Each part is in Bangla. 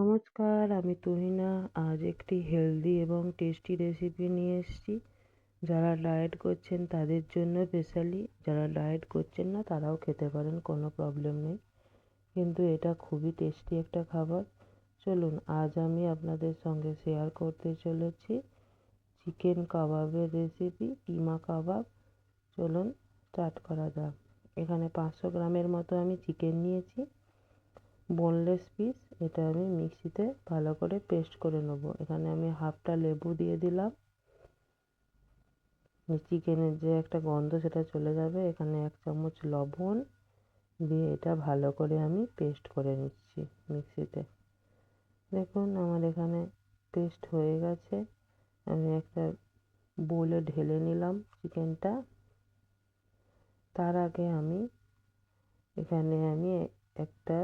নমস্কার, আমি তুহিনা। আজ একটি হেলদি এবং টেস্টি রেসিপি নিয়ে এসেছি। যারা ডায়েট করছেন তাদের জন্য স্পেশালি, যারা ডায়েট করছেন না তারাও খেতে পারেন, কোনো প্রবলেম নেই। কিন্তু এটা খুবই টেস্টি একটা খাবার। চলুন, আজ আমি আপনাদের সঙ্গে শেয়ার করতে চলেছি চিকেন কাবাবের রেসিপি, কিমা কাবাব। চলুন স্টার্ট করা যাক। এখানে 500 গ্রামের মতো আমি চিকেন নিয়েছি, বোনলেস পিস। এটা আমি মিক্সিতে ভালো করে পেস্ট করে নেবো। এখানে আমি হাফটা লেবু দিয়ে দিলাম, চিকেনের যে একটা গন্ধ সেটা চলে যাবে। এখানে 1 চামচ লবণ দিয়ে এটা ভালো করে আমি পেস্ট করে নিচ্ছি মিক্সিতে। দেখুন আমার এখানে পেস্ট হয়ে গেছে। আমি একটা বোলে ঢেলে নিলাম চিকেনটা। তার আগে এখানে আমি একটা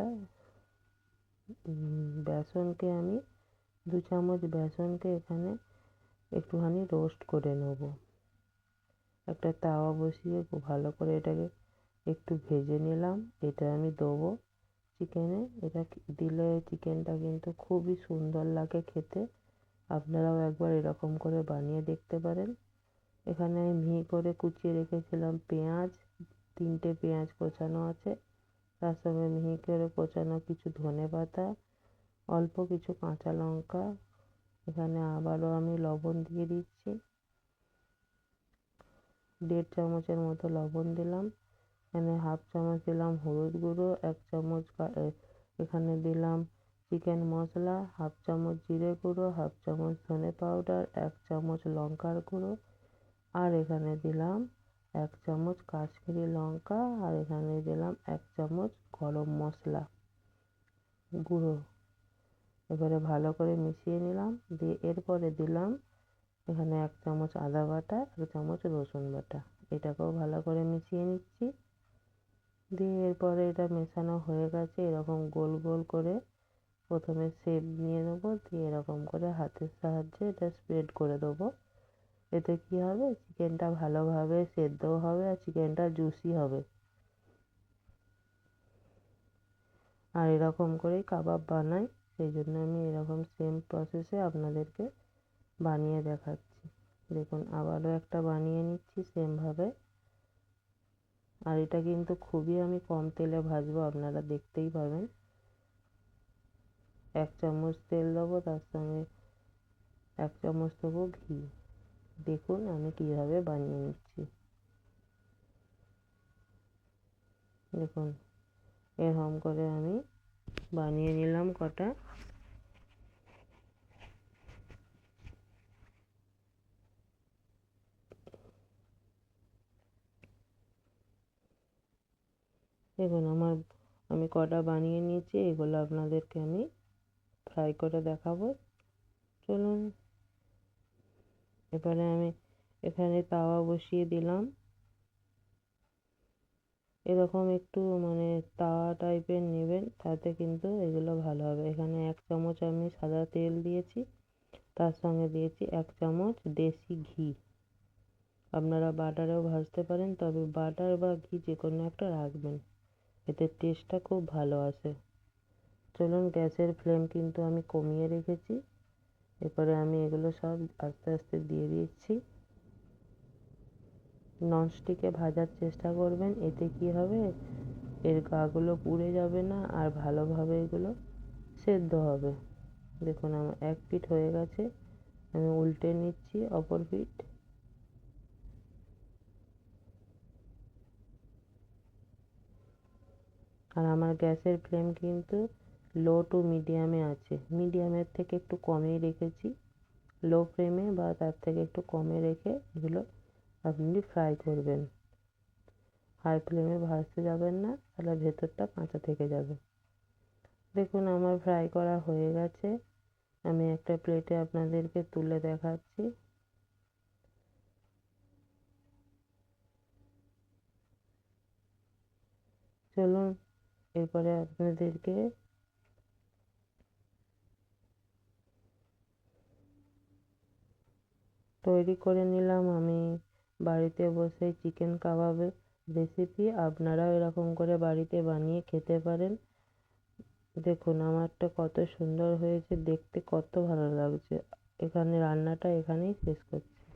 বেসনকে আমি 2 চামচ বেসনকে এখানে একটুখানি রোস্ট করে নেব। একটা তাওয়া বসিয়ে খুব ভালো করে এটাকে একটু ভেজে নিলাম। এটা আমি দেবো চিকেনে। এটা দিলে চিকেনটা কিন্তু খুবই সুন্দর লাগে খেতে। আপনারাও একবার এরকম করে বানিয়ে দেখতে পারেন। এখানে আমি মিহি করে কুচিয়ে রেখেছিলাম পেঁয়াজ, 3টে পেঁয়াজ কোচানো আছে। তার সঙ্গে মিহি করে কোচানো কিছু ধনেপাতা, অল্প কিছু কাঁচা লঙ্কা। এখানে আবারও আমি লবণ দিয়ে দিচ্ছি, 1.5 চামচের মতো লবণ দিলাম। এখানে হাফ চামচ দিলাম হলুদ গুঁড়ো, 1 চামচ এখানে দিলাম চিকেন মশলা, হাফ চামচ জিরে গুঁড়ো, হাফ চামচ ধনে পাউডার, 1 চামচ লঙ্কার গুঁড়ো, আর এখানে দিলাম 1 চামচ কাশ্মীরি লঙ্কা, আর এখানে দিলাম 1 চামচ গরম মশলা গুঁড়ো। এবারে ভালো করে মিশিয়ে নিলাম। দিয়ে এরপরে দিলাম এখানে 1 চামচ আদা বাটা, 1 চামচ রসুন বাটা। এটাকেও ভালো করে মিশিয়ে নিচ্ছি। দিয়ে এরপরে এটা মেশানো হয়ে গেছে। এরকম গোল গোল করে প্রথমে শেপ নিয়ে নেবো, দিয়ে এরকম করে হাতের সাহায্যে এটা স্প্রেড করে দেবো। এতে কি হবে, চিকেনটা ভালোভাবে সেদ্ধও হবে আর চিকেনটা জুসি হবে। আর এরকম করেই কাবাব বানাই, সেই জন্য আমি এরকম সেম প্রসেসে আপনাদেরকে বানিয়ে দেখাচ্ছি। দেখুন আবারও একটা বানিয়ে নিচ্ছি সেমভাবে। আর এটা কিন্তু খুবই আমি কম তেলে ভাজবো, আপনারা দেখতেই পাবেন। 1 চামচ তেল দেবো, তার সঙ্গে 1 চামচ দেবো ঘি। দেখুন আমি কিভাবে বানিয়ে নিচ্ছি। দেখুন এরকম করে আমি বানিয়ে নিলাম কটা। দেখুন আমি কটা বানিয়ে নিয়েছি। এগুলো আপনাদেরকে আমি ফ্রাই করে দেখাবো। চলুন, এবারে আমি এখানে তাওয়া বসিয়ে দিলাম। এরকম একটু তাওয়া টাইপের নেবেন, তাতে কিন্তু এগুলো ভালো হবে। এখানে 1 চামচ আমি সাদা তেল দিয়েছি, তার সঙ্গে দিয়েছি 1 চামচ দেশি ঘি। আপনারা বাটারেও ভাজতে পারেন, তবে বাটার বা ঘি যে কোনো একটা রাখবেন, এতে টেস্টটা খুব ভালো আসে। চলুন, গ্যাসের ফ্লেম কিন্তু আমি কমিয়ে রেখেছি। এরপরে আমি এগুলো সব আস্তে আস্তে দিয়ে দিচ্ছি। ননস্টিকে ভাজার চেষ্টা করবেন, এতে কি হবে, এর গাগুলো পুড়ে যাবে না আর ভালোভাবে এগুলো সেদ্ধ হবে। দেখুন আমার 1 পিঠ হয়ে গেছে, আমি উল্টে নিচ্ছি অপর পিঠ। আর আমার গ্যাসের ফ্লেম কিন্তু লো টু মিডিয়ামে আছে। মিডিয়ামের থেকে একটু কমেই রেখেছি। লো ফ্লেমে বা তার থেকে একটু কমে রেখে এগুলো আপনি ফ্রাই করবেন। হাই ফ্লেমে ভাজতে যাবেন না, তাহলে ভেতরটা কাঁচা থেকে যাবে। দেখুন আমার ফ্রাই করা হয়ে গেছে। আমি একটা প্লেটে আপনাদেরকে তুলে দেখাচ্ছি। চলুন, এরপরে আপনাদেরকে তৈরি করে নিলাম আমি বাড়িতে বসে চিকেন কাবাবের রেসিপি। আপনারাও এরকম করে বাড়িতে বানিয়ে খেতে পারেন। দেখুন আমারটা কত সুন্দর হয়েছে দেখতে, কত ভালো লাগছে। এখানে রান্নাটা এখানেই শেষ করছি।